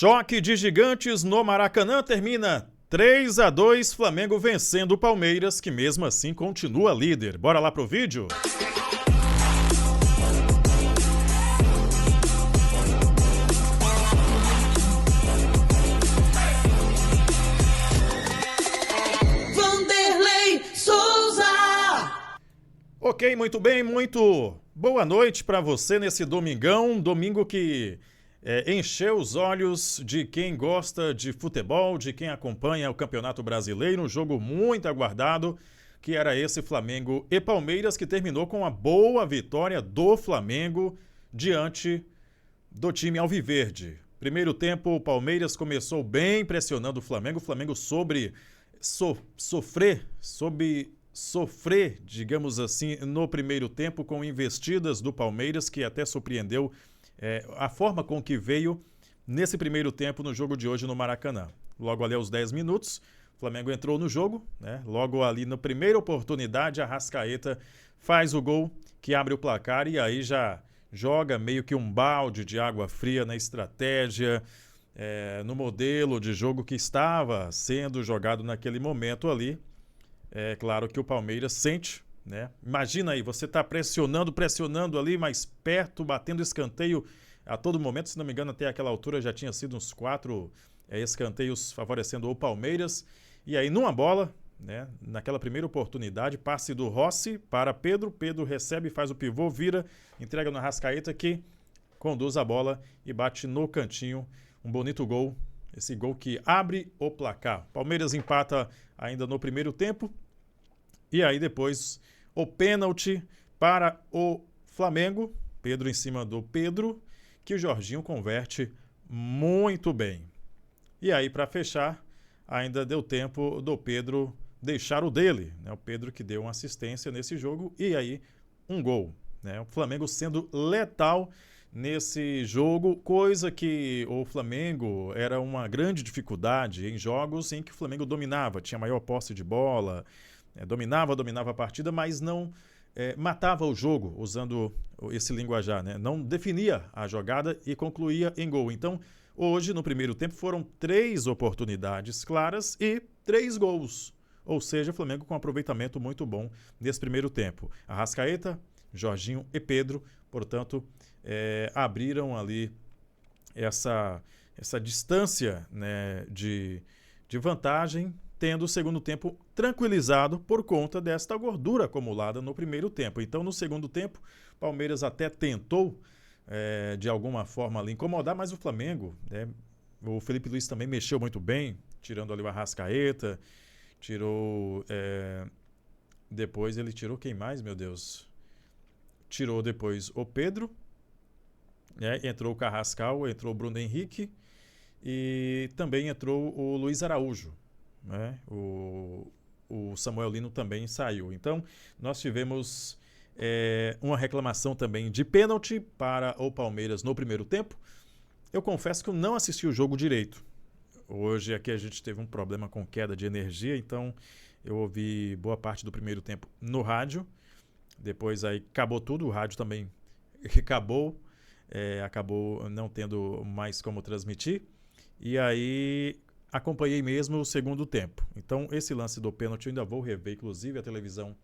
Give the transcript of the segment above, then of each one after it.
Choque de gigantes no Maracanã termina 3-2, Flamengo vencendo o Palmeiras, que mesmo assim continua líder. Bora lá pro vídeo? Ok, muito bem, muito boa noite para você nesse domingão, domingo que encheu os olhos de quem gosta de futebol, de quem acompanha o Campeonato Brasileiro, um jogo muito aguardado, que era esse Flamengo e Palmeiras, que terminou com a boa vitória do Flamengo diante do time alviverde. Primeiro tempo, o Palmeiras começou bem pressionando o Flamengo soube sofrer, digamos assim, no primeiro tempo com investidas do Palmeiras, que até surpreendeu a forma com que veio nesse primeiro tempo no jogo de hoje no Maracanã. Logo ali aos 10 minutos, o Flamengo entrou no jogo, né? Logo ali na primeira oportunidade, a Arrascaeta faz o gol que abre o placar e aí já joga meio que um balde de água fria na estratégia, no modelo de jogo que estava sendo jogado naquele momento ali. É claro que o Palmeiras sente, né? Imagina aí, você tá pressionando ali mais perto, batendo escanteio a todo momento. Se não me engano, até aquela altura já tinha sido uns 4 escanteios favorecendo o Palmeiras. E aí, numa bola, né? Naquela primeira oportunidade, passe do Rossi para Pedro. Pedro recebe, faz o pivô, vira, entrega no Arrascaeta que conduz a bola e bate no cantinho. Um bonito gol. Esse gol que abre o placar. Palmeiras empata ainda no primeiro tempo. E aí depois o pênalti para o Flamengo. Pedro em cima do Pedro, que o Jorginho converte muito bem. E aí para fechar, ainda deu tempo do Pedro deixar o dele, né? O Pedro que deu uma assistência nesse jogo e aí um gol, né? O Flamengo sendo letal nesse jogo, coisa que o Flamengo era uma grande dificuldade em jogos em que o Flamengo dominava, tinha maior posse de bola, dominava a partida, mas não matava o jogo, usando esse linguajar, né? Não definia a jogada e concluía em gol. Então, hoje, no primeiro tempo, foram 3 oportunidades claras e 3 gols. Ou seja, o Flamengo com um aproveitamento muito bom nesse primeiro tempo. Arrascaeta, Jorginho e Pedro, portanto, abriram ali essa distância, né, de vantagem, tendo o segundo tempo tranquilizado por conta desta gordura acumulada no primeiro tempo. Então, no segundo tempo, o Palmeiras até tentou, de alguma forma, ali incomodar, mas o Flamengo, né, o Felipe Luiz também mexeu muito bem, tirando ali o Arrascaeta, tirou... depois ele tirou quem mais, meu Deus? Tirou depois o Pedro, né, entrou o Carrascal, entrou o Bruno Henrique e também entrou o Luiz Araújo. Né? O Samuel Lino também saiu. Então, nós tivemos uma reclamação também de pênalti para o Palmeiras no primeiro tempo. Eu confesso que eu não assisti o jogo direito. Hoje aqui a gente teve um problema com queda de energia, então eu ouvi boa parte do primeiro tempo no rádio. Depois aí acabou tudo, o rádio também acabou não tendo mais como transmitir. E aí acompanhei mesmo o segundo tempo. Então, esse lance do pênalti eu ainda vou rever, inclusive a televisão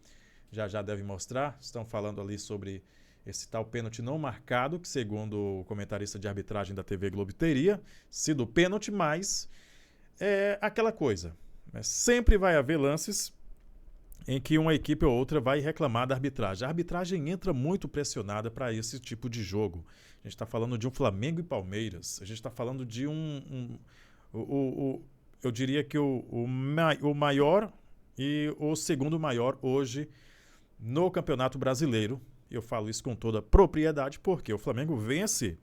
já deve mostrar. Estão falando ali sobre esse tal pênalti não marcado, que segundo o comentarista de arbitragem da TV Globo teria sido pênalti, mas é aquela coisa, né? Sempre vai haver lances em que uma equipe ou outra vai reclamar da arbitragem. A arbitragem entra muito pressionada para esse tipo de jogo. A gente está falando de um Flamengo e Palmeiras. A gente está falando de eu diria que o maior e o segundo maior hoje no Campeonato Brasileiro. Eu falo isso com toda propriedade, porque o Flamengo vence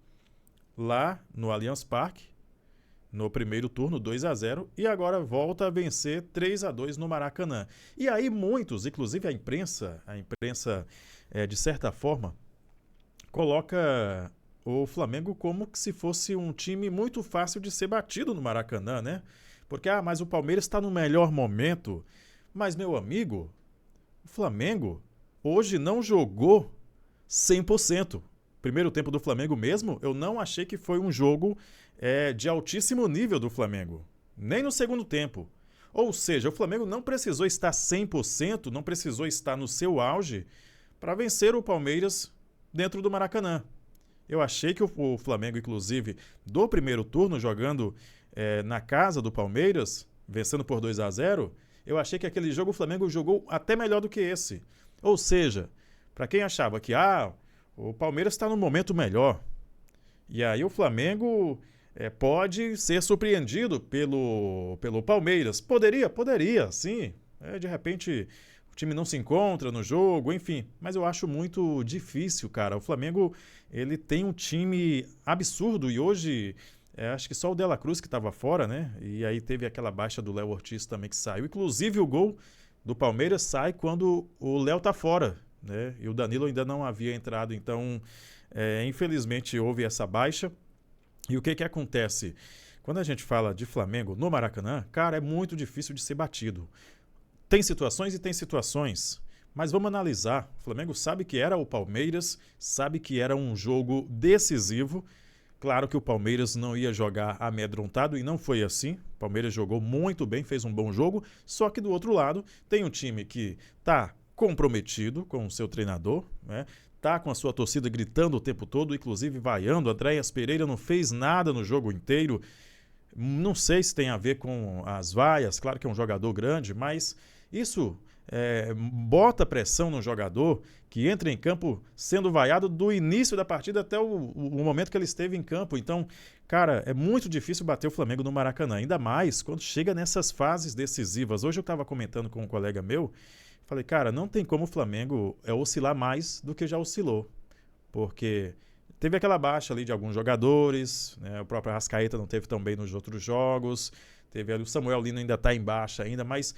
lá no Allianz Parque, no primeiro turno, 2-0, e agora volta a vencer 3-2 no Maracanã. E aí muitos, inclusive a imprensa de certa forma, coloca o Flamengo como se fosse um time muito fácil de ser batido no Maracanã, né? Porque, mas o Palmeiras está no melhor momento. Mas, meu amigo, o Flamengo hoje não jogou 100%. Primeiro tempo do Flamengo mesmo, eu não achei que foi um jogo de altíssimo nível do Flamengo. Nem no segundo tempo. Ou seja, o Flamengo não precisou estar 100%, não precisou estar no seu auge para vencer o Palmeiras dentro do Maracanã. Eu achei que o Flamengo, inclusive, do primeiro turno, jogando na casa do Palmeiras, vencendo por 2-0, eu achei que aquele jogo o Flamengo jogou até melhor do que esse. Ou seja, para quem achava que o Palmeiras está num momento melhor, e aí o Flamengo pode ser surpreendido pelo Palmeiras. Poderia, sim. De repente o time não se encontra no jogo, enfim. Mas eu acho muito difícil, cara. O Flamengo ele tem um time absurdo e hoje acho que só o De La Cruz que estava fora, né? E aí teve aquela baixa do Léo Ortiz também que saiu. Inclusive o gol do Palmeiras sai quando o Léo tá fora, né? E o Danilo ainda não havia entrado, então infelizmente houve essa baixa. E o que acontece? Quando a gente fala de Flamengo no Maracanã, cara, é muito difícil de ser batido. Tem situações e tem situações, mas vamos analisar. O Flamengo sabe que era o Palmeiras, sabe que era um jogo decisivo. Claro que o Palmeiras não ia jogar amedrontado e não foi assim. O Palmeiras jogou muito bem, fez um bom jogo, só que do outro lado tem um time que está comprometido com o seu treinador, né? Tá com a sua torcida gritando o tempo todo, inclusive vaiando. Andréas Pereira não fez nada no jogo inteiro. Não sei se tem a ver com as vaias, claro que é um jogador grande, mas isso bota pressão no jogador que entra em campo sendo vaiado do início da partida até o momento que ele esteve em campo. Então, cara, é muito difícil bater o Flamengo no Maracanã, ainda mais quando chega nessas fases decisivas. Hoje eu estava comentando com um colega meu, falei, cara, não tem como o Flamengo oscilar mais do que já oscilou, porque teve aquela baixa ali de alguns jogadores, né? O próprio Arrascaeta não teve tão bem nos outros jogos, teve ali o Samuel Lino ainda está em baixa ainda, mas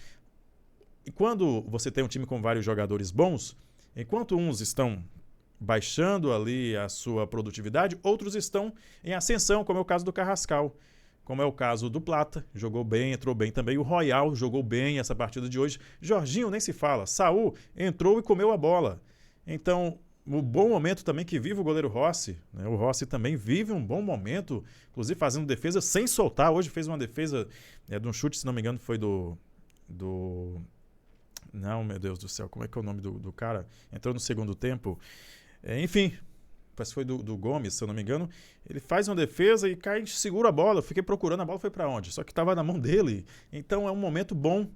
quando você tem um time com vários jogadores bons, enquanto uns estão baixando ali a sua produtividade, outros estão em ascensão, como é o caso do Carrascal. Como é o caso do Plata, jogou bem, entrou bem também. O Royal jogou bem essa partida de hoje. Jorginho nem se fala. Saul entrou e comeu a bola. Então, o bom momento também que vive o goleiro Rossi, né? O Rossi também vive um bom momento, inclusive fazendo defesa sem soltar. Hoje fez uma defesa de um chute, se não me engano, foi do... Não, meu Deus do céu, como é que é o nome do cara? Entrou no segundo tempo. Enfim... Parece que foi do Gomes, se eu não me engano. Ele faz uma defesa e cai, segura a bola. Eu fiquei procurando, a bola foi para onde? Só que estava na mão dele. Então é um momento bom.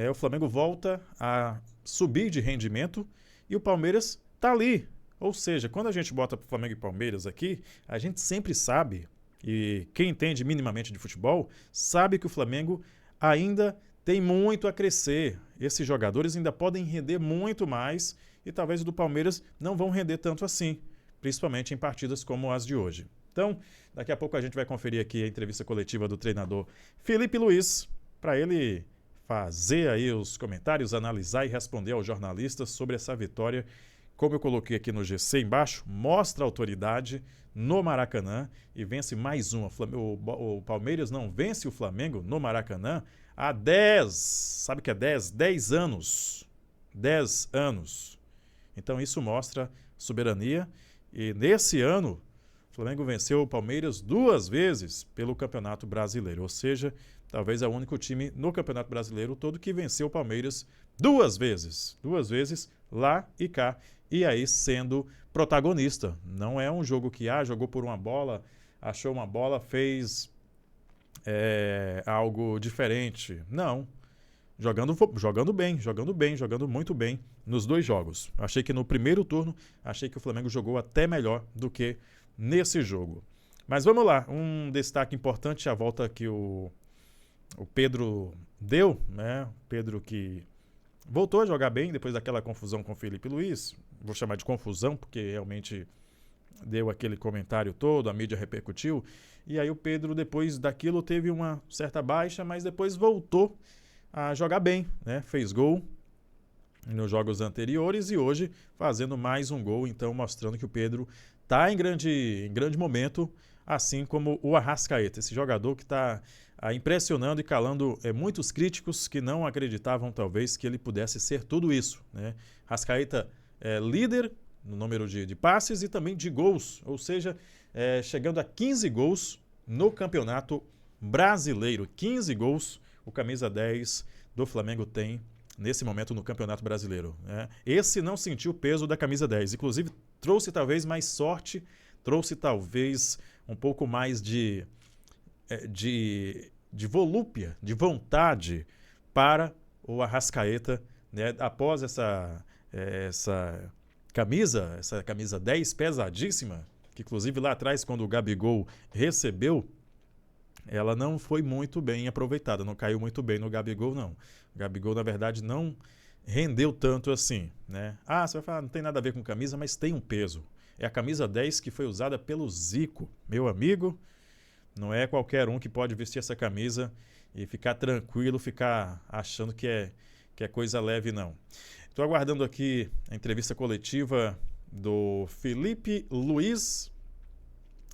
O Flamengo volta a subir de rendimento e o Palmeiras está ali. Ou seja, quando a gente bota Flamengo e Palmeiras aqui, a gente sempre sabe, e quem entende minimamente de futebol, sabe que o Flamengo ainda tem muito a crescer. Esses jogadores ainda podem render muito mais e talvez o do Palmeiras não vão render tanto assim, principalmente em partidas como as de hoje. Então, daqui a pouco a gente vai conferir aqui a entrevista coletiva do treinador Felipe Luiz, para ele fazer aí os comentários, analisar e responder aos jornalistas sobre essa vitória. Como eu coloquei aqui no GC embaixo, mostra a autoridade no Maracanã e vence mais uma. O Palmeiras não vence o Flamengo no Maracanã há 10, sabe o que é 10? 10 anos. 10 anos. Então isso mostra soberania. E nesse ano, o Flamengo venceu o Palmeiras 2 vezes pelo Campeonato Brasileiro. Ou seja, talvez é o único time no Campeonato Brasileiro todo que venceu o Palmeiras 2 vezes. 2 vezes lá e cá. E aí sendo protagonista. Não é um jogo que jogou por uma bola, achou uma bola, fez algo diferente. Não. Jogando bem, jogando muito bem nos 2 jogos. Achei que no primeiro turno, achei que o Flamengo jogou até melhor do que nesse jogo. Mas vamos lá, um destaque importante, a volta que o Pedro deu, né? O Pedro que voltou a jogar bem depois daquela confusão com o Felipe Luiz. Vou chamar de confusão, porque realmente deu aquele comentário todo, a mídia repercutiu. E aí o Pedro, depois daquilo, teve uma certa baixa, mas depois voltou a jogar bem, né? Fez gol nos jogos anteriores e hoje fazendo mais um gol, então mostrando que o Pedro está em grande momento, assim como o Arrascaeta, esse jogador que está impressionando e calando muitos críticos que não acreditavam talvez que ele pudesse ser tudo isso, né? Arrascaeta é líder no número de passes e também de gols, ou seja, chegando a 15 gols no Campeonato Brasileiro. 15 gols o camisa 10 do Flamengo tem nesse momento no Campeonato Brasileiro, né? Esse não sentiu o peso da camisa 10. Inclusive, trouxe talvez mais sorte, trouxe talvez um pouco mais de volúpia, de vontade para o Arrascaeta, né? Após essa camisa 10 pesadíssima, que inclusive lá atrás, quando o Gabigol recebeu, ela não foi muito bem aproveitada, não caiu muito bem no Gabigol, não. O Gabigol, na verdade, não rendeu tanto assim, né? Ah, você vai falar, não tem nada a ver com camisa, mas tem um peso. É a camisa 10 que foi usada pelo Zico, meu amigo. Não é qualquer um que pode vestir essa camisa e ficar tranquilo, ficar achando que é coisa leve, não. Estou aguardando aqui a entrevista coletiva do Felipe Luiz,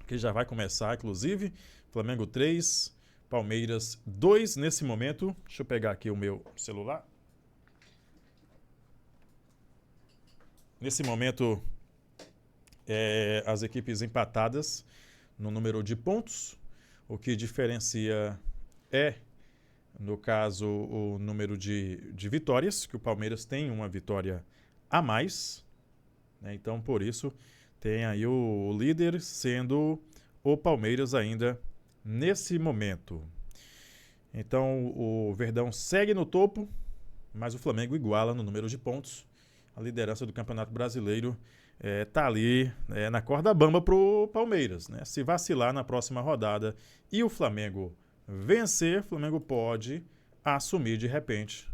que já vai começar, inclusive. Flamengo 3, Palmeiras 2 nesse momento. Deixa eu pegar aqui o meu celular. Nesse momento, as equipes empatadas no número de pontos. O que diferencia no caso, o número de vitórias, que o Palmeiras tem uma vitória a mais, né? Então, por isso, tem aí o líder sendo o Palmeiras ainda nesse momento. Então, o Verdão segue no topo, mas o Flamengo iguala no número de pontos. A liderança do Campeonato Brasileiro está ali na corda bamba para o Palmeiras, né? Se vacilar na próxima rodada e o Flamengo vencer, o Flamengo pode assumir de repente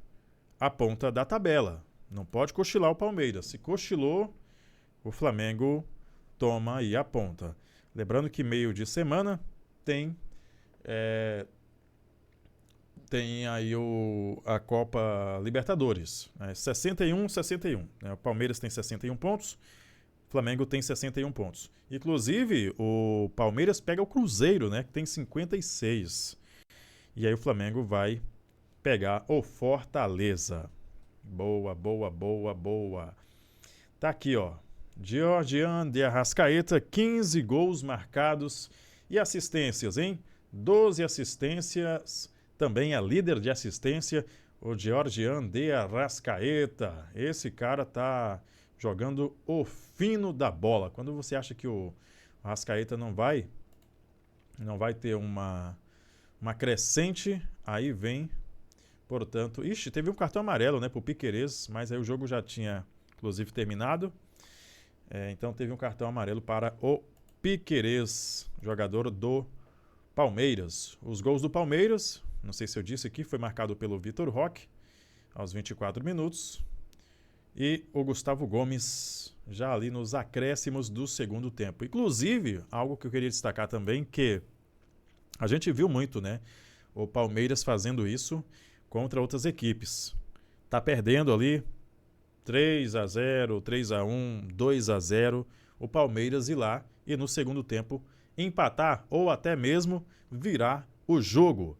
a ponta da tabela. Não pode cochilar o Palmeiras. Se cochilou, o Flamengo toma aí a ponta. Lembrando que meio de semana tem aí a Copa Libertadores, né? 61-61. Né? O Palmeiras tem 61 pontos, o Flamengo tem 61 pontos. Inclusive, o Palmeiras pega o Cruzeiro, né, que tem 56. E aí o Flamengo vai pegar o Fortaleza. Boa, boa, boa, boa. Tá aqui, ó. Georgian de Arrascaeta, 15 gols marcados e assistências, hein? 12 assistências, também é líder de assistência, o Georgian de Arrascaeta. Esse cara tá jogando o fino da bola. Quando você acha que o Arrascaeta não vai ter uma crescente, aí vem, portanto... Ixi, teve um cartão amarelo, né, pro Piquerez, mas aí o jogo já tinha, inclusive, terminado. Então teve um cartão amarelo para o Piquerez, jogador do Palmeiras. Os gols do Palmeiras, não sei se eu disse aqui, foi marcado pelo Vitor Roque, aos 24 minutos. E o Gustavo Gomes, já ali nos acréscimos do segundo tempo. Inclusive, algo que eu queria destacar também, que a gente viu muito, né? O Palmeiras fazendo isso contra outras equipes. Tá perdendo ali 3-0, 3-1, 2-0. O Palmeiras ir lá e no segundo tempo empatar ou até mesmo virar o jogo.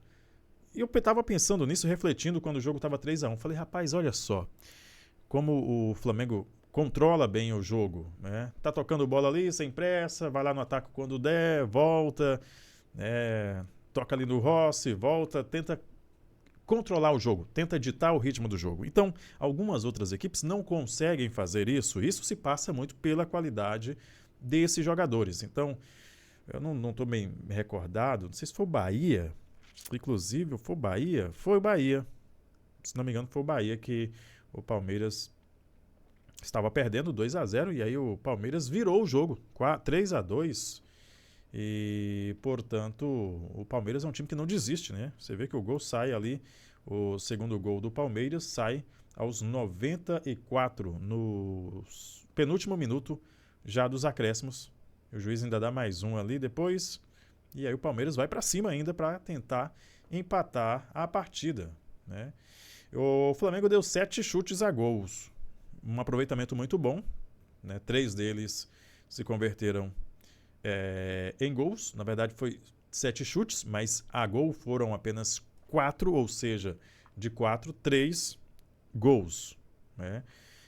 E eu estava pensando nisso, refletindo quando o jogo estava 3-1. Falei, rapaz, olha só como o Flamengo controla bem o jogo, né? Tá tocando bola ali sem pressa, vai lá no ataque quando der, volta, toca ali no Rossi, volta, tenta controlar o jogo, tenta ditar o ritmo do jogo. Então, algumas outras equipes não conseguem fazer isso. Isso se passa muito pela qualidade desses jogadores. Então, eu não estou bem recordado, não sei se foi o Bahia, inclusive, foi o Bahia. Se não me engano, foi o Bahia que o Palmeiras estava perdendo 2-0 e aí o Palmeiras virou o jogo, 3-2. E, portanto, o Palmeiras é um time que não desiste, né? Você vê que o gol sai ali, o segundo gol do Palmeiras sai aos 94, no penúltimo minuto já dos acréscimos. O juiz ainda dá mais um ali depois. E aí o Palmeiras vai para cima ainda para tentar empatar a partida, né? O Flamengo deu 7 chutes a gols. Um aproveitamento muito bom, né? 3 deles se converteram em gols. Na verdade foi 7 chutes, mas a gol foram apenas 4, ou seja, de 4, 3 gols, né?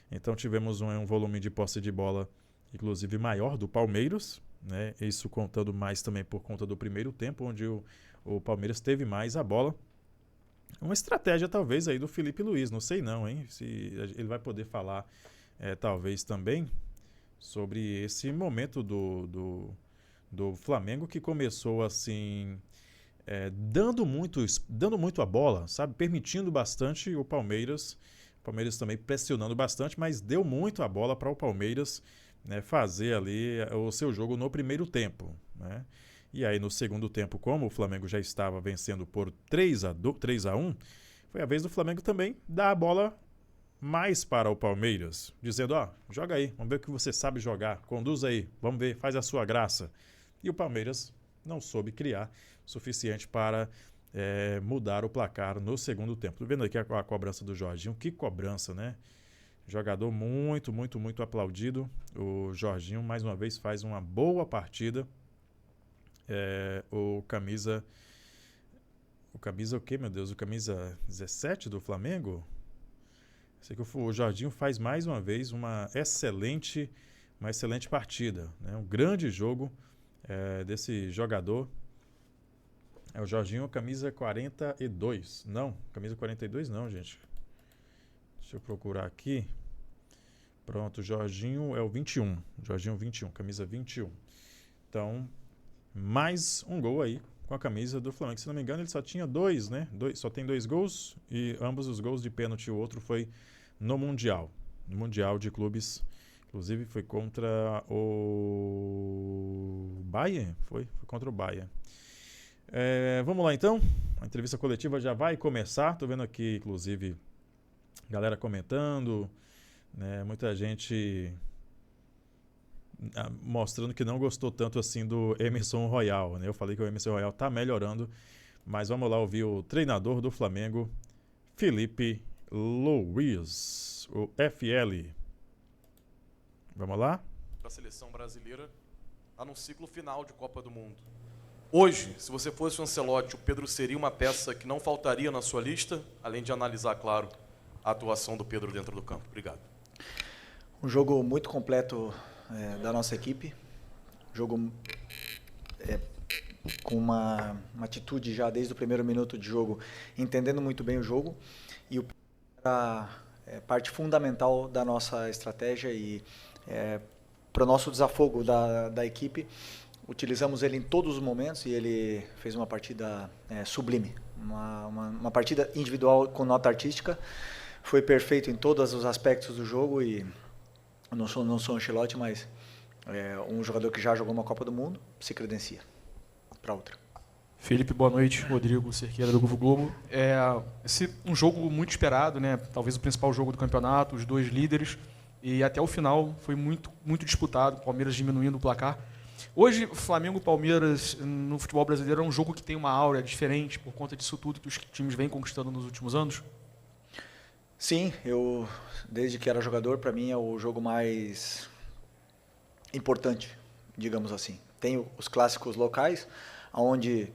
Então tivemos um volume de posse de bola inclusive maior do Palmeiras, né? Isso contando mais também por conta do primeiro tempo, onde o Palmeiras teve mais a bola. Uma estratégia talvez aí do Felipe Luiz, não sei não, hein? Se ele vai poder falar talvez também sobre esse momento do Flamengo, que começou assim, dando muito a bola, sabe? Permitindo bastante o Palmeiras também pressionando bastante, mas deu muito a bola para o Palmeiras, né, fazer ali o seu jogo no primeiro tempo, né? E aí no segundo tempo, como o Flamengo já estava vencendo por 3-1, foi a vez do Flamengo também dar a bola mais para o Palmeiras, dizendo, joga aí, vamos ver o que você sabe jogar, conduz aí, vamos ver, faz a sua graça. E o Palmeiras não soube criar o suficiente para mudar o placar no segundo tempo. Tô vendo aqui a cobrança do Jorginho, que cobrança, né? Jogador muito, muito, muito aplaudido. O Jorginho, mais uma vez, faz uma boa partida. O camisa o quê, meu Deus? O camisa 17 do Flamengo? Sei que o Jorginho faz mais uma vez uma excelente partida, né? Um grande jogo desse jogador. É o Jorginho, camisa 42. Não, camisa 42 não, gente. Deixa eu procurar aqui. Pronto, o Jorginho é o 21. Jorginho 21, camisa 21. Então, mais um gol aí com a camisa do Flamengo. Se não me engano, ele só tinha 2, né? Só tem 2 gols e ambos os gols de pênalti. O outro foi no Mundial. No Mundial de Clubes. Inclusive foi contra o Bayern. Foi contra o Bayern. Vamos lá então. A entrevista coletiva já vai começar. Estou vendo aqui, inclusive, galera comentando, né? Muita gente mostrando que não gostou tanto assim do Emerson Royal, né? Eu falei que o Emerson Royal está melhorando, mas vamos lá ouvir o treinador do Flamengo, Felipe Luiz, o FL. Vamos lá? Para a seleção brasileira, está no ciclo final de Copa do Mundo. Hoje, se você fosse o Ancelotti, o Pedro seria uma peça que não faltaria na sua lista, além de analisar, claro, a atuação do Pedro dentro do campo. Obrigado. Um jogo muito completo da nossa equipe. Jogo com uma atitude já desde o primeiro minuto de jogo, entendendo muito bem o jogo. E o era parte fundamental da nossa estratégia e para o nosso desafogo da equipe. Utilizamos ele em todos os momentos e ele fez uma partida sublime. Uma partida individual com nota artística. Foi perfeito em todos os aspectos do jogo e eu não sou um Ancelotti, mas um jogador que já jogou uma Copa do Mundo se credencia para outra. Felipe, boa noite. Rodrigo Cerqueira do Grupo Globo. Um jogo muito esperado, né? Talvez o principal jogo do campeonato, os dois líderes, e até o final foi muito, muito disputado, o Palmeiras diminuindo o placar. Hoje, Flamengo e Palmeiras no futebol brasileiro é um jogo que tem uma áurea diferente por conta disso tudo que os times vêm conquistando nos últimos anos? Sim, eu desde que era jogador, para mim é o jogo mais importante, digamos assim. Tem os clássicos locais, onde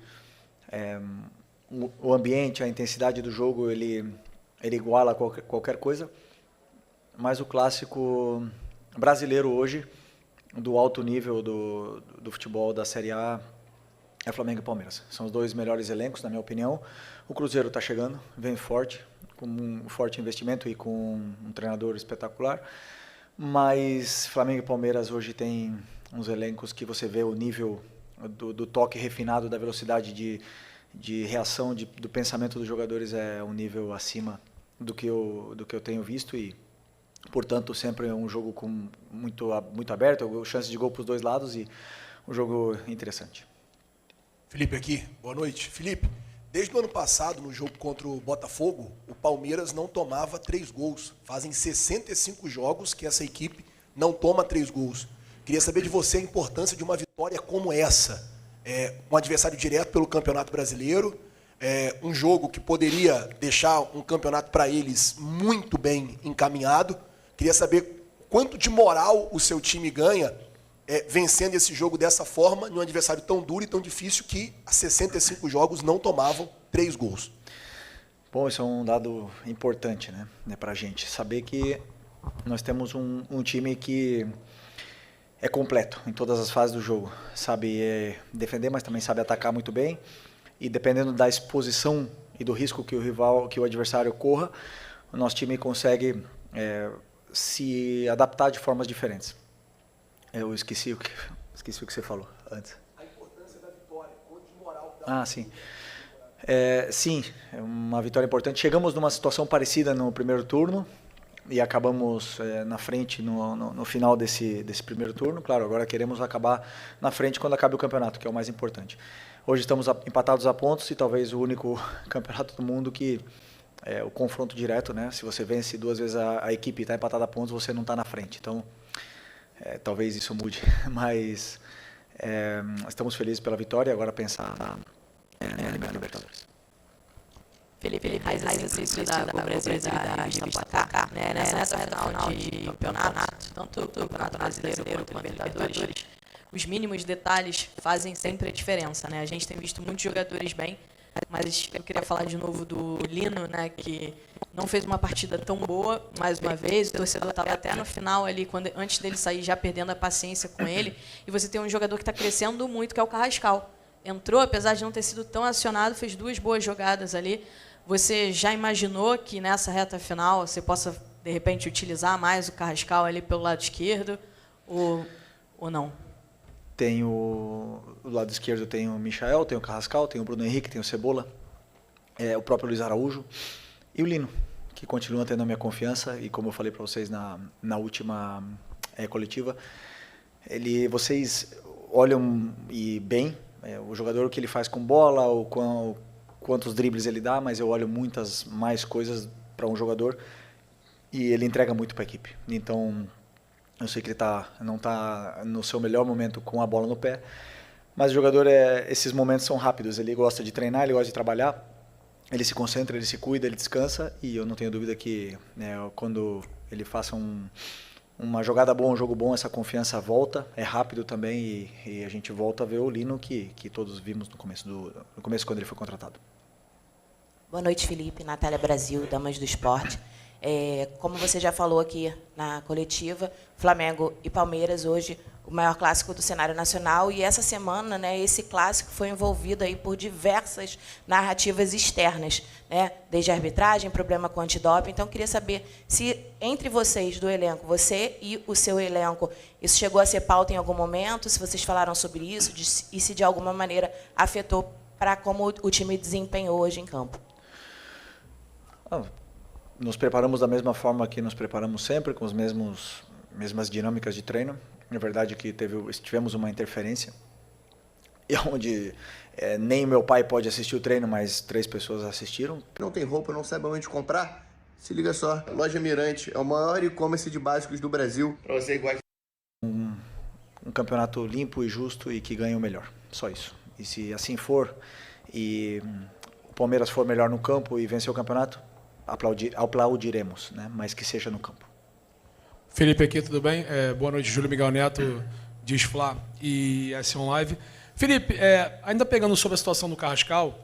o ambiente, a intensidade do jogo, ele iguala qualquer coisa, mas o clássico brasileiro hoje, do alto nível do futebol da Série A, é Flamengo e Palmeiras. São os dois melhores elencos, na minha opinião. O Cruzeiro está chegando, vem forte, com um forte investimento e com um treinador espetacular, mas Flamengo e Palmeiras hoje tem uns elencos que você vê o nível do toque refinado, da velocidade de reação, do pensamento dos jogadores é um nível acima do que eu tenho visto e, portanto, sempre é um jogo muito aberto, chances de gol para os dois lados e um jogo interessante. Felipe aqui, boa noite. Felipe, desde o ano passado, no jogo contra o Botafogo, o Palmeiras não tomava 3 gols. Fazem 65 jogos que essa equipe não toma 3 gols. Queria saber de você a importância de uma vitória como essa. Um adversário direto pelo Campeonato Brasileiro, um jogo que poderia deixar um campeonato para eles muito bem encaminhado. Queria saber quanto de moral o seu time ganha vencendo esse jogo dessa forma, num adversário tão duro e tão difícil que há 65 jogos não tomavam 3 gols. Bom, isso é um dado importante, né, para a gente. Saber que nós temos um time que completo em todas as fases do jogo. Sabe defender, mas também sabe atacar muito bem. E dependendo da exposição e do risco que o adversário corra, o nosso time consegue se adaptar de formas diferentes. Eu esqueci o que você falou antes. A importância da vitória, quanto de moral Ah, sim. Sim, é uma vitória importante. Chegamos numa situação parecida no primeiro turno e acabamos na frente no final desse primeiro turno. Claro, agora queremos acabar na frente quando acabe o campeonato, que é o mais importante. Hoje estamos empatados a pontos e talvez o único campeonato do mundo que o confronto direto, né? Se você vence 2 vezes a equipe e está empatada a pontos, você não está na frente. Então, talvez isso mude, mas estamos felizes pela vitória e agora pensar na Libertadores. Felipe, faz exercício da Brasil e da revista Placar, né? Nessa final de campeonato, tanto o Campeonato Brasileiro quanto o Libertadores, os mínimos detalhes fazem sempre a diferença, né? A gente tem visto muitos jogadores bem, mas eu queria falar de novo do Lino, né? Que não fez uma partida tão boa, mais uma vez, o torcedor estava até no final ali, antes dele sair, já perdendo a paciência com ele, e você tem um jogador que está crescendo muito, que é o Carrascal. Entrou, apesar de não ter sido tão acionado, fez 2 boas jogadas ali. Você já imaginou que nessa reta final você possa, de repente, utilizar mais o Carrascal ali pelo lado esquerdo, ou não? Tem o lado esquerdo, tem o Michael, tem o Carrascal, tem o Bruno Henrique, tem o Cebola, o próprio Luiz Araújo e o Lino, que continua tendo a minha confiança. E como eu falei para vocês na última coletiva, vocês olham bem o jogador, o que ele faz com bola, quantos dribles ele dá, mas eu olho muitas mais coisas para um jogador e ele entrega muito para a equipe. Então, eu sei que ele não está no seu melhor momento com a bola no pé, mas o jogador, esses momentos são rápidos. Ele gosta de treinar, ele gosta de trabalhar, ele se concentra, ele se cuida, ele descansa, e eu não tenho dúvida que quando ele faça uma jogada boa, um jogo bom, essa confiança volta, é rápido também, e a gente volta a ver o Lino que todos vimos no começo quando ele foi contratado. Boa noite, Felipe. Natália Brasil, Damas do Esporte. Como você já falou aqui na coletiva, Flamengo e Palmeiras hoje o maior clássico do cenário nacional, e essa semana, né, esse clássico foi envolvido aí por diversas narrativas externas, né, desde a arbitragem, problema com antidoping. Então, queria saber se entre vocês do elenco, você e o seu elenco, isso chegou a ser pauta em algum momento, se vocês falaram sobre isso e se de alguma maneira afetou para como o time desempenhou hoje em campo. Nos preparamos da mesma forma que nos preparamos sempre, com as mesmas dinâmicas de treino. Na verdade, que tivemos uma interferência, onde nem meu pai pode assistir o treino, mas 3 pessoas assistiram. Não tem roupa, não sabe onde comprar? Se liga só, Loja Mirante é o maior e-commerce de básicos do Brasil. Para você igual. Um campeonato limpo e justo e que ganhe o melhor, só isso. E se assim for, e o Palmeiras for melhor no campo e vencer o campeonato, aplaudiremos, né? Mas que seja no campo. Felipe aqui, tudo bem? Boa noite, Júlio Miguel Neto, Diz Fla e S1 Live. Felipe, ainda pegando sobre a situação do Carrascal,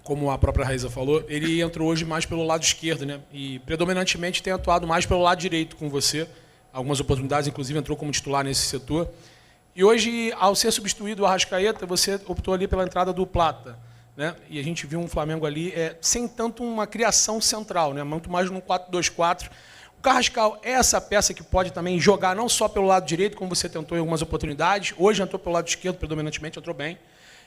como a própria Raíza falou, ele entrou hoje mais pelo lado esquerdo, né? E predominantemente tem atuado mais pelo lado direito com você. Algumas oportunidades, inclusive, entrou como titular nesse setor. E hoje, ao ser substituído o Arrascaeta, você optou ali pela entrada do Plata, né? E a gente viu um Flamengo ali sem tanto uma criação central, né? Muito mais no 4-2-4. O Carrascal é essa peça que pode também jogar não só pelo lado direito, como você tentou em algumas oportunidades. Hoje entrou pelo lado esquerdo, predominantemente, entrou bem.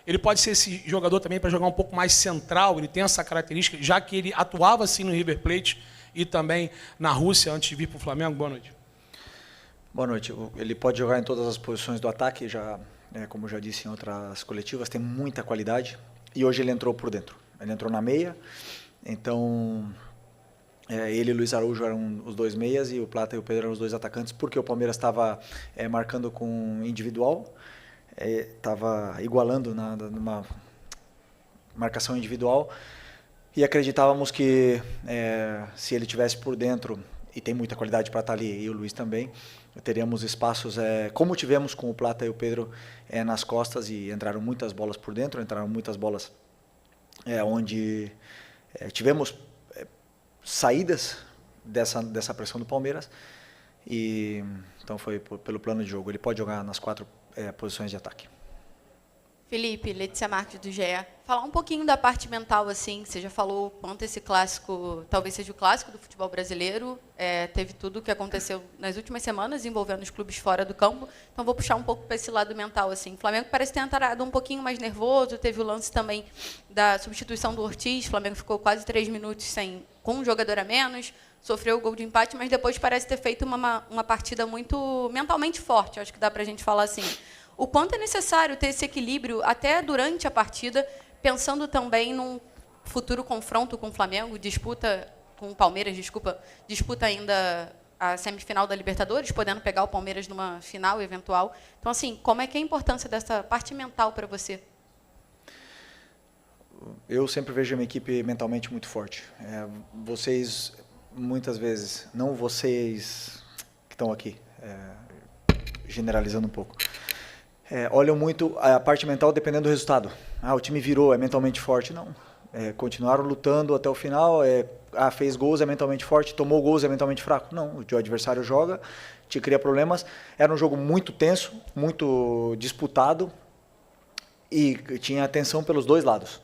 Ele pode ser esse jogador também para jogar um pouco mais central, ele tem essa característica, já que ele atuava assim no River Plate e também na Rússia antes de vir para o Flamengo. Boa noite. Boa noite. Ele pode jogar em todas as posições do ataque, como eu já disse em outras coletivas, tem muita qualidade. E hoje ele entrou por dentro. Ele entrou na meia, então ele e o Luiz Araújo eram os 2 meias e o Plata e o Pedro eram os 2 atacantes, porque o Palmeiras estava marcando com individual, estava igualando numa marcação individual, e acreditávamos que se ele tivesse por dentro, e tem muita qualidade para estar ali, e o Luiz também, teríamos espaços, como tivemos com o Plata e o Pedro nas costas, e entraram muitas bolas por dentro, entraram muitas bolas onde tivemos saídas dessa pressão do Palmeiras, E então foi pelo plano de jogo. Ele pode jogar nas 4 posições de ataque. Felipe, Letícia Marques do GE. Falar um pouquinho da parte mental, assim, você já falou quanto esse clássico, talvez seja o clássico do futebol brasileiro, teve tudo o que aconteceu nas últimas semanas envolvendo os clubes fora do campo, então vou puxar um pouco para esse lado mental, assim. O Flamengo parece ter entrado um pouquinho mais nervoso, teve o lance também da substituição do Ortiz, o Flamengo ficou quase 3 minutos com um jogador a menos, sofreu o gol de empate, mas depois parece ter feito uma partida muito mentalmente forte, acho que dá para a gente falar assim. O quanto é necessário ter esse equilíbrio até durante a partida, pensando também num futuro confronto com o Flamengo, disputa com o Palmeiras, disputa ainda a semifinal da Libertadores, podendo pegar o Palmeiras numa final eventual. Então, assim, como é que é a importância dessa parte mental para você? Eu sempre vejo a minha equipe mentalmente muito forte. Vocês, muitas vezes, não vocês que estão aqui, generalizando um pouco, olham muito a parte mental dependendo do resultado. O time virou, é mentalmente forte. Não. Continuaram lutando até o final, fez gols, é mentalmente forte, tomou gols, é mentalmente fraco. Não, o adversário joga, te cria problemas. Era um jogo muito tenso, muito disputado e tinha tensão pelos dois lados.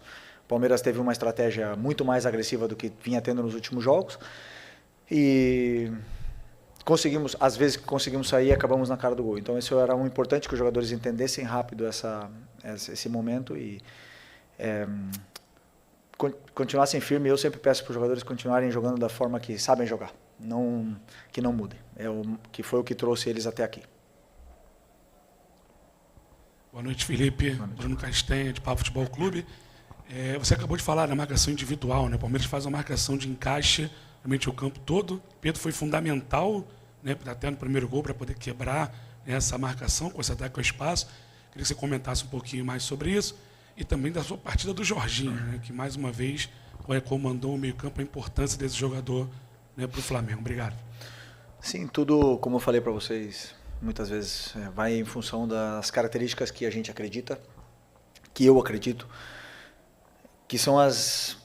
O Palmeiras teve uma estratégia muito mais agressiva do que vinha tendo nos últimos jogos e às vezes conseguimos sair e acabamos na cara do gol. Então isso era importante que os jogadores entendessem rápido esse momento e continuassem firmes. Eu sempre peço para os jogadores continuarem jogando da forma que sabem jogar, que não mudem. Que foi o que trouxe eles até aqui. Boa noite, Felipe. Boa noite. Bruno Castanha, de Papo Futebol Clube. Você acabou de falar da marcação individual, né? O Palmeiras faz uma marcação de encaixe realmente o campo todo. Pedro foi fundamental, né, até no primeiro gol, para poder quebrar essa marcação, com esse ataque ao espaço. Queria que você comentasse um pouquinho mais sobre isso. E também da sua partida do Jorginho, né, que mais uma vez comandou o meio-campo, a importância desse jogador, né, para o Flamengo. Obrigado. Sim, tudo, como eu falei para vocês, muitas vezes vai em função das características que a gente acredita, que eu acredito, que são as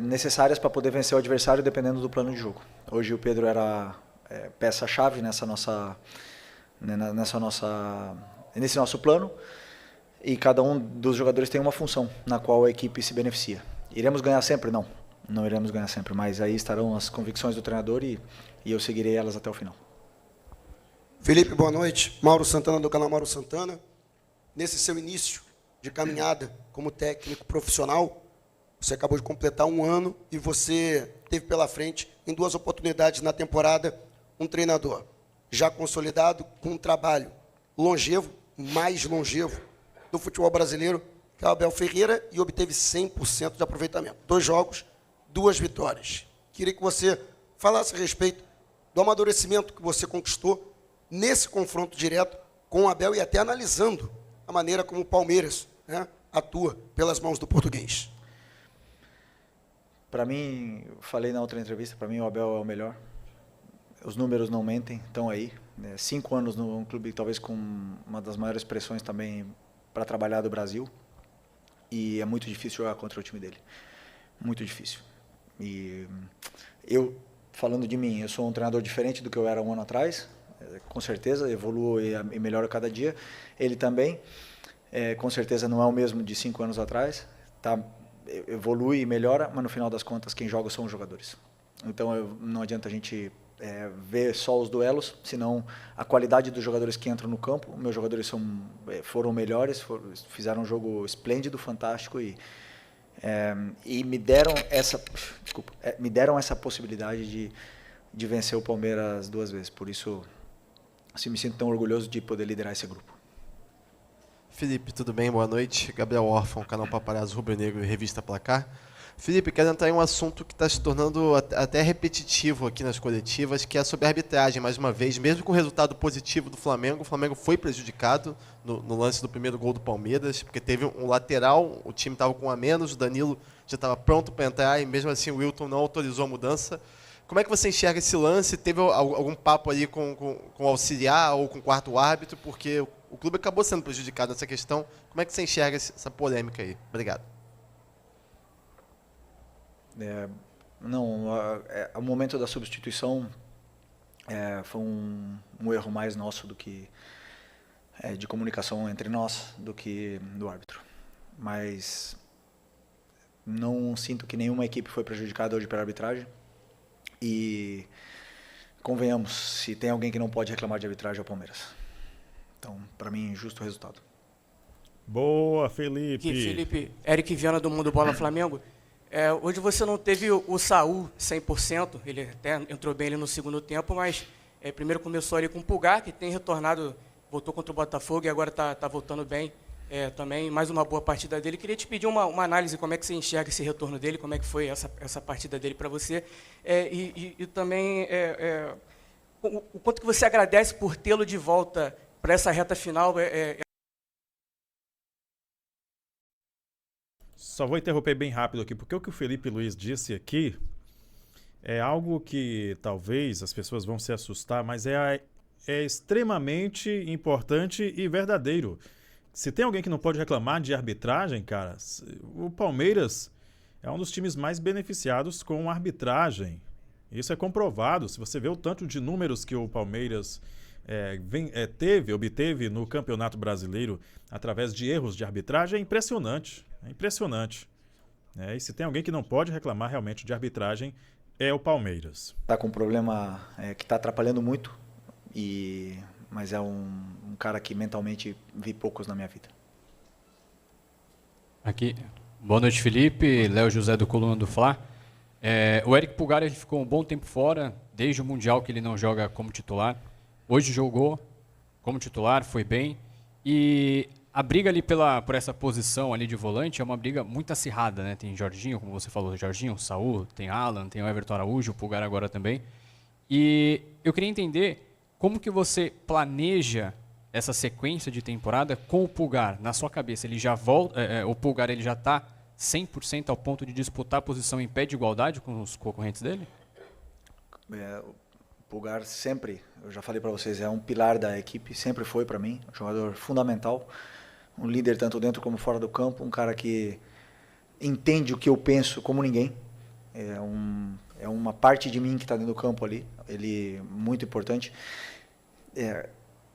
necessárias para poder vencer o adversário dependendo do plano de jogo. Hoje o Pedro era peça-chave nesse nosso plano e cada um dos jogadores tem uma função na qual a equipe se beneficia. Iremos ganhar sempre? Não iremos ganhar sempre, mas aí estarão as convicções do treinador e eu seguirei elas até o final. Felipe, boa noite. Mauro Santana, do canal Mauro Santana. Nesse seu início de caminhada como técnico profissional, você acabou de completar 1 ano e você teve pela frente, em 2 oportunidades na temporada, um treinador já consolidado, com um trabalho longevo, mais longevo do futebol brasileiro, que é o Abel Ferreira, e obteve 100% de aproveitamento. 2 jogos, 2 vitórias. Queria que você falasse a respeito do amadurecimento que você conquistou nesse confronto direto com o Abel e até analisando a maneira como o Palmeiras, né, atua pelas mãos do português. Para mim, falei na outra entrevista, para mim o Abel é o melhor. Os números não mentem, estão aí. 5 anos num clube talvez com uma das maiores pressões também para trabalhar do Brasil. E é muito difícil jogar contra o time dele. Muito difícil. E eu, falando de mim, eu sou um treinador diferente do que eu era 1 ano atrás. Com certeza, evoluo e melhoro cada dia. Ele também, com certeza não é o mesmo de 5 anos atrás. Evolui e melhora, mas no final das contas quem joga são os jogadores. Então não adianta a gente ver só os duelos, senão a qualidade dos jogadores que entram no campo. Meus jogadores foram melhores, fizeram um jogo esplêndido, fantástico e me deram essa possibilidade de vencer o Palmeiras 2 vezes. Por isso, assim, me sinto tão orgulhoso de poder liderar esse grupo. Felipe, tudo bem? Boa noite. Gabriel Órfão, canal Paparazzo Rubro Negro e Revista Placar. Felipe, quero entrar em um assunto que está se tornando até repetitivo aqui nas coletivas, que é sobre a arbitragem, mais uma vez. Mesmo com o resultado positivo do Flamengo, o Flamengo foi prejudicado no lance do primeiro gol do Palmeiras, porque teve um lateral, o time estava com 1 a menos, o Danilo já estava pronto para entrar e mesmo assim o Wilton não autorizou a mudança. Como é que você enxerga esse lance? Teve algum papo ali com o auxiliar ou com o 4º árbitro? Porque o clube acabou sendo prejudicado nessa questão. Como é que você enxerga essa polêmica aí? Obrigado. O momento da substituição Foi um erro mais nosso do que de comunicação entre nós do que do árbitro. Mas não sinto que nenhuma equipe foi prejudicada hoje pela arbitragem. E convenhamos, se tem alguém que não pode reclamar de arbitragem é o Palmeiras. Então, para mim, justo o resultado. Boa, Felipe. Felipe, Eric Viana do Mundo Bola Flamengo. Hoje você não teve o Saul 100%, ele até entrou bem ali no segundo tempo, mas primeiro começou ali com o Pulgar, que tem retornado, voltou contra o Botafogo e agora está voltando bem também. Mais uma boa partida dele. Queria te pedir uma análise, como é que você enxerga esse retorno dele, como é que foi essa partida dele para você. E também o quanto que você agradece por tê-lo de volta para essa reta final. Só vou interromper bem rápido aqui, porque o que o Felipe Luiz disse aqui é algo que talvez as pessoas vão se assustar, mas é extremamente importante e verdadeiro. Se tem alguém que não pode reclamar de arbitragem, cara, o Palmeiras é um dos times mais beneficiados com arbitragem. Isso é comprovado. Se você vê o tanto de números que o Palmeiras obteve no Campeonato Brasileiro através de erros de arbitragem, é impressionante. É impressionante. E se tem alguém que não pode reclamar realmente de arbitragem, é o Palmeiras. Está com um problema que está atrapalhando muito, mas é um cara que mentalmente vi poucos na minha vida. Aqui. Boa noite, Felipe. Léo José do Coluna do Fla. O Eric Pulgar ele ficou um bom tempo fora, desde o Mundial que ele não joga como titular. Hoje jogou como titular, foi bem. E a briga ali por essa posição ali de volante é uma briga muito acirrada, né? Tem Jorginho, como você falou, Jorginho, Saul, tem Alan, tem o Everton Araújo, o Pulgar agora também. E eu queria entender como que você planeja essa sequência de temporada com o Pulgar. Na sua cabeça, ele já volta, o Pulgar ele já está 100% ao ponto de disputar a posição em pé de igualdade com os concorrentes dele? O Pulgar sempre, eu já falei para vocês, é um pilar da equipe, sempre foi para mim, um jogador fundamental. Um líder tanto dentro como fora do campo, um cara que entende o que eu penso como ninguém. É uma parte de mim que está dentro do campo ali, ele muito importante.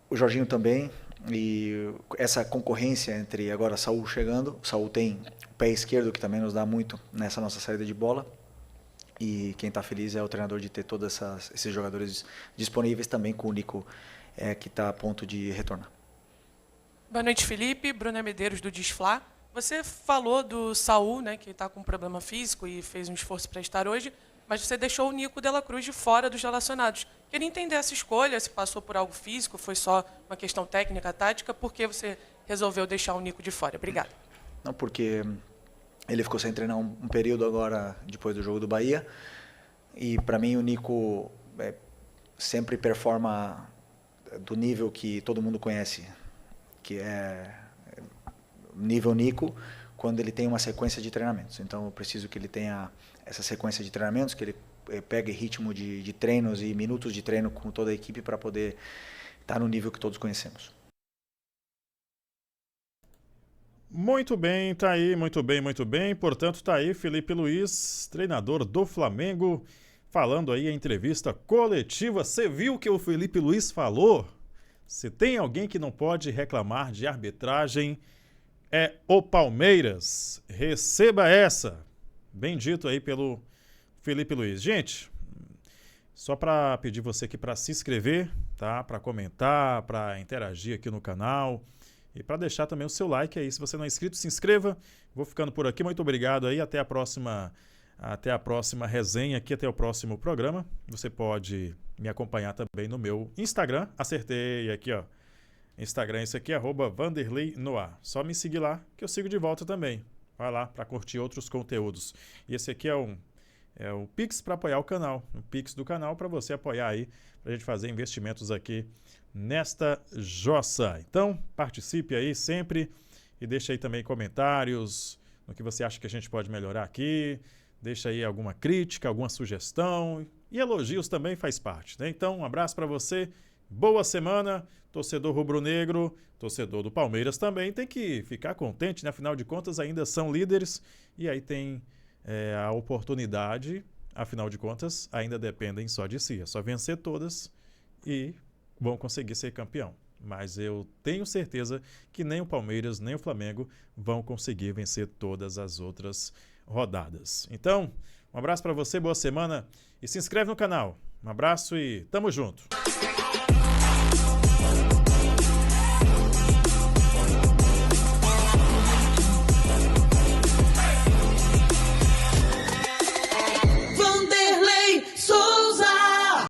O Jorginho também, e essa concorrência entre agora Saul chegando, o Saul tem o pé esquerdo que também nos dá muito nessa nossa saída de bola. E quem está feliz é o treinador de ter todos esses jogadores disponíveis, também com o Nico que está a ponto de retornar. Boa noite, Felipe. Bruna Medeiros, do Desfla. Você falou do Saul, né, que está com problema físico e fez um esforço para estar hoje, mas você deixou o Nico de la Cruz de fora dos relacionados. Queria entender essa escolha, se passou por algo físico, foi só uma questão técnica, tática, por que você resolveu deixar o Nico de fora? Obrigado. Não, porque ele ficou sem treinar um período agora, depois do jogo do Bahia, e para mim o Nico sempre performa do nível que todo mundo conhece, que é nível Nico, quando ele tem uma sequência de treinamentos. Então eu preciso que ele tenha essa sequência de treinamentos, que ele pegue ritmo de treinos e minutos de treino com toda a equipe para poder estar no nível que todos conhecemos. Muito bem, tá aí, muito bem, muito bem. Portanto, tá aí Felipe Luiz, treinador do Flamengo, falando aí a entrevista coletiva. Você viu o que o Felipe Luiz falou? Se tem alguém que não pode reclamar de arbitragem, é o Palmeiras. Receba essa. Bem dito aí pelo Felipe Luiz. Gente, só para pedir você aqui para se inscrever, tá? Para comentar, para interagir aqui no canal e para deixar também o seu like aí. Se você não é inscrito, se inscreva. Vou ficando por aqui. Muito obrigado aí. Até a próxima resenha aqui, até o próximo programa. Você pode me acompanhar também no meu Instagram. Acertei aqui, ó. Instagram, isso aqui é @VanderleyNoah. Só me seguir lá que eu sigo de volta também. Vai lá para curtir outros conteúdos. E esse aqui é o Pix para apoiar o canal. O Pix do canal para você apoiar aí, para a gente fazer investimentos aqui nesta jossa. Então, participe aí sempre e deixa aí também comentários no que você acha que a gente pode melhorar aqui. Deixa aí alguma crítica, alguma sugestão e elogios também faz parte, né? Então, um abraço para você. Boa semana, torcedor rubro-negro, torcedor do Palmeiras também tem que ficar contente, né? Afinal de contas ainda são líderes e aí tem a oportunidade, afinal de contas ainda dependem só de si, é só vencer todas e vão conseguir ser campeão. Mas eu tenho certeza que nem o Palmeiras, nem o Flamengo vão conseguir vencer todas as outras rodadas. Então, um abraço para você, boa semana e se inscreve no canal. Um abraço e tamo junto!